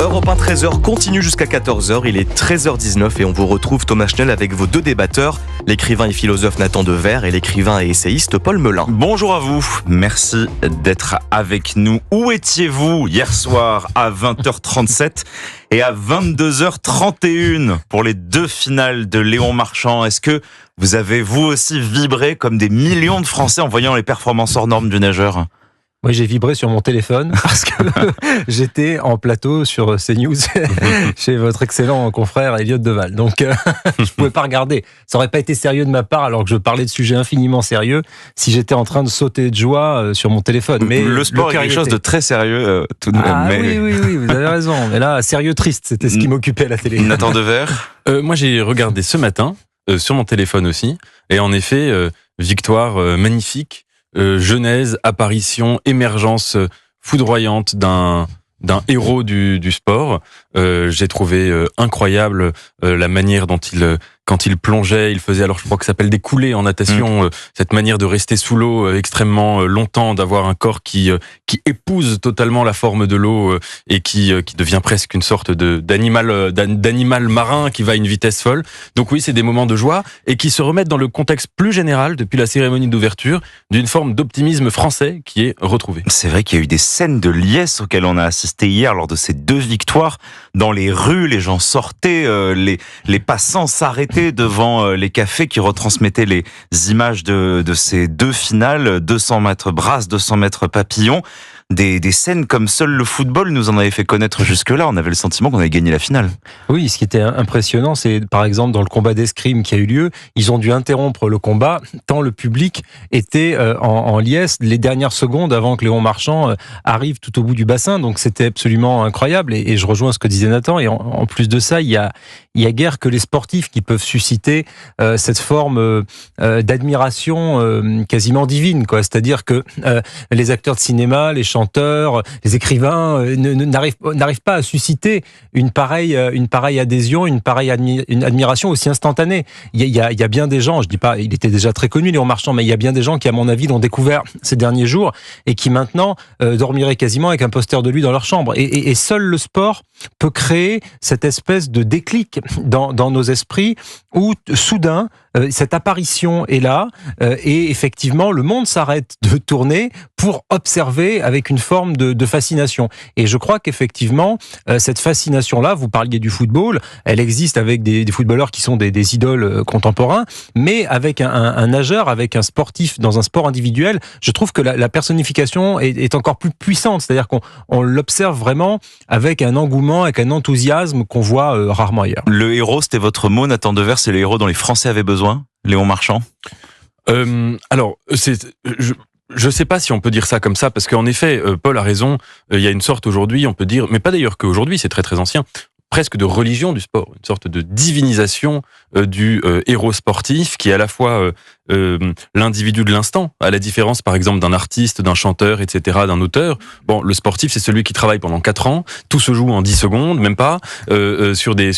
Europe 1 13h continue jusqu'à 14h, il est 13h19 et on vous retrouve Thomas Schnell avec vos deux débatteurs, l'écrivain et philosophe Nathan Dever et l'écrivain et essayiste Paul Melun. Bonjour à vous, merci d'être avec nous. Où étiez-vous hier soir à 20h37 et à 22h31 pour les deux finales de Léon Marchand? Est-ce que vous avez vous aussi vibré comme des millions de Français en voyant les performances hors normes du nageur? Moi, j'ai vibré sur mon téléphone parce que j'étais en plateau sur CNews chez votre excellent confrère Elliot Deval. Donc, je pouvais pas regarder. Ça aurait pas été sérieux de ma part alors que je parlais de sujets infiniment sérieux si j'étais en train de sauter de joie sur mon téléphone. Mais le sport est quelque chose de très sérieux tout de même. Ah oui, vous avez raison. Mais là, sérieux triste, c'était ce qui m'occupait à la télé. Nathan Dever. Moi, j'ai regardé ce matin sur mon téléphone aussi. Et en effet, victoire magnifique. Genèse, apparition, émergence foudroyante d'un héros du sport. J'ai trouvé incroyable la manière dont quand il plongeait, il faisait, alors je crois que ça s'appelle des coulées en natation, cette manière de rester sous l'eau extrêmement longtemps, d'avoir un corps qui épouse totalement la forme de l'eau et qui devient presque une sorte d'animal marin qui va à une vitesse folle. Donc oui, c'est des moments de joie et qui se remettent dans le contexte plus général depuis la cérémonie d'ouverture d'une forme d'optimisme français qui est retrouvée. C'est vrai qu'il y a eu des scènes de liesse auxquelles on a assisté hier lors de ces deux victoires. Dans les rues, les gens sortaient, les passants s'arrêtaient devant les cafés qui retransmettaient les images de ces deux finales, 200 mètres brasse, 200 mètres papillon. Des scènes comme seul le football nous en avait fait connaître jusque-là. On avait le sentiment qu'on avait gagné la finale. Oui, ce qui était impressionnant, c'est par exemple dans le combat d'escrime qui a eu lieu, ils ont dû interrompre le combat tant le public était en liesse les dernières secondes avant que Léon Marchand arrive tout au bout du bassin. Donc c'était absolument incroyable et je rejoins ce que disait Nathan. Et en plus de ça, il y a guère que les sportifs qui peuvent susciter cette forme d'admiration quasiment divine, quoi. C'est-à-dire que les acteurs de cinéma, les chanteurs, les écrivains n'arrivent pas à susciter une pareille adhésion, une admiration aussi instantanée. Il y a bien des gens, je dis pas, il était déjà très connu Léon Marchand, mais il y a bien des gens qui, à mon avis, l'ont découvert ces derniers jours et qui maintenant dormiraient quasiment avec un poster de lui dans leur chambre. Et seul le sport peut créer cette espèce de déclic dans nos esprits où soudain cette apparition est là et effectivement le monde s'arrête de tourner pour observer avec une forme de fascination. Et je crois qu'effectivement cette fascination-là, vous parliez du football, elle existe avec des footballeurs qui sont des idoles contemporains, mais avec un nageur, avec un sportif dans un sport individuel, je trouve que la personnification est encore plus puissante, c'est-à-dire qu'on l'observe vraiment avec un engouement, avec un enthousiasme qu'on voit rarement ailleurs. Le héros, c'était votre mot, Nathan Dever, c'est le héros dont les Français avaient besoin, Léon Marchand? Alors, je sais pas si on peut dire ça comme ça, parce qu'en effet, Paul a raison, il y a une sorte aujourd'hui, on peut dire, mais pas d'ailleurs qu'aujourd'hui, c'est très très ancien, presque de religion du sport, une sorte de divinisation du héros sportif qui est à la fois l'individu de l'instant, à la différence par exemple d'un artiste, d'un chanteur, etc., d'un auteur. Bon, le sportif, c'est celui qui travaille pendant 4 ans, tout se joue en 10 secondes, même pas, sur des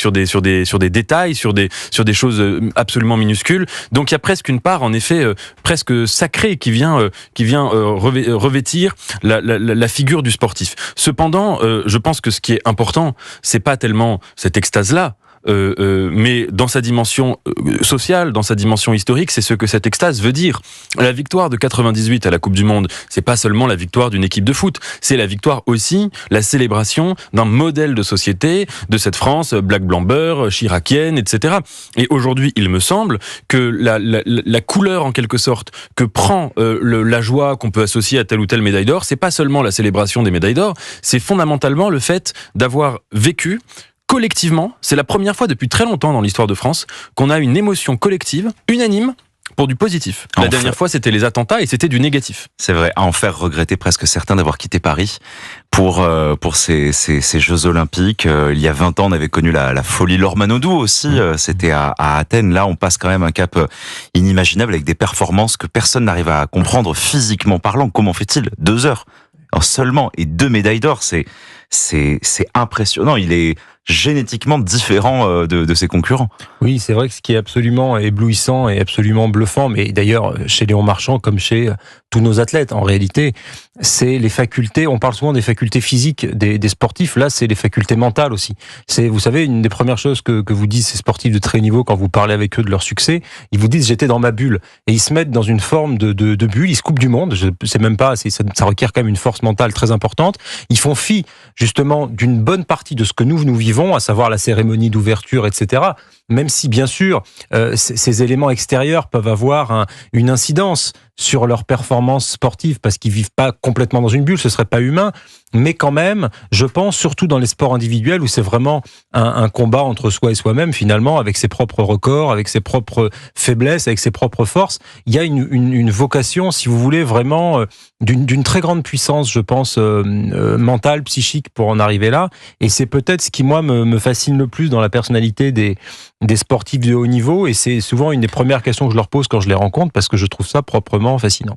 détails, sur des choses absolument minuscules. Donc il y a presque une part, en effet, presque sacrée qui vient revêtir la figure du sportif. Cependant, je pense que ce qui est important, c'est pas tellement cette extase-là, mais dans sa dimension sociale, dans sa dimension historique, c'est ce que cette extase veut dire. La victoire de 98 à la Coupe du Monde, c'est pas seulement la victoire d'une équipe de foot, c'est la victoire aussi, la célébration d'un modèle de société, de cette France black blanc beurre, chiracienne, etc. Et aujourd'hui, il me semble que la couleur en quelque sorte que prend la joie qu'on peut associer à telle ou telle médaille d'or, c'est pas seulement la célébration des médailles d'or, c'est fondamentalement le fait d'avoir vécu collectivement, c'est la première fois depuis très longtemps dans l'histoire de France qu'on a une émotion collective, unanime, pour du positif. La dernière fois, c'était les attentats et c'était du négatif. C'est vrai, à en faire regretter presque certains d'avoir quitté Paris pour ces Jeux Olympiques. Il y a 20 ans, on avait connu la folie Laure Manodou aussi, c'était à Athènes. Là, on passe quand même un cap inimaginable avec des performances que personne n'arrive à comprendre physiquement parlant. Comment fait-il 2 heures seulement et 2 médailles d'or, c'est impressionnant. Il est génétiquement différent de ses concurrents. Oui, c'est vrai que ce qui est absolument éblouissant et absolument bluffant, mais d'ailleurs chez Léon Marchand comme chez tous nos athlètes en réalité, c'est les facultés, on parle souvent des facultés physiques des sportifs, là c'est les facultés mentales aussi. C'est, vous savez, une des premières choses que vous disent ces sportifs de très haut niveau quand vous parlez avec eux de leur succès, ils vous disent j'étais dans ma bulle, et ils se mettent dans une forme de bulle, ils se coupent du monde, je sais même pas, ça requiert quand même une force mentale très importante, ils font fi justement d'une bonne partie de ce que nous vivons, à savoir la cérémonie d'ouverture, etc. Même si, bien sûr, ces éléments extérieurs peuvent avoir une incidence sur leur performance sportive, parce qu'ils vivent pas complètement dans une bulle, ce serait pas humain, mais quand même, je pense, surtout dans les sports individuels, où c'est vraiment un combat entre soi et soi-même, finalement, avec ses propres records, avec ses propres faiblesses, avec ses propres forces, il y a une vocation, si vous voulez, vraiment d'une très grande puissance, je pense, mentale, psychique, pour en arriver là, et c'est peut-être ce qui, moi, me fascine le plus dans la personnalité des sportifs de haut niveau, et c'est souvent une des premières questions que je leur pose quand je les rencontre, parce que je trouve ça proprement fascinant.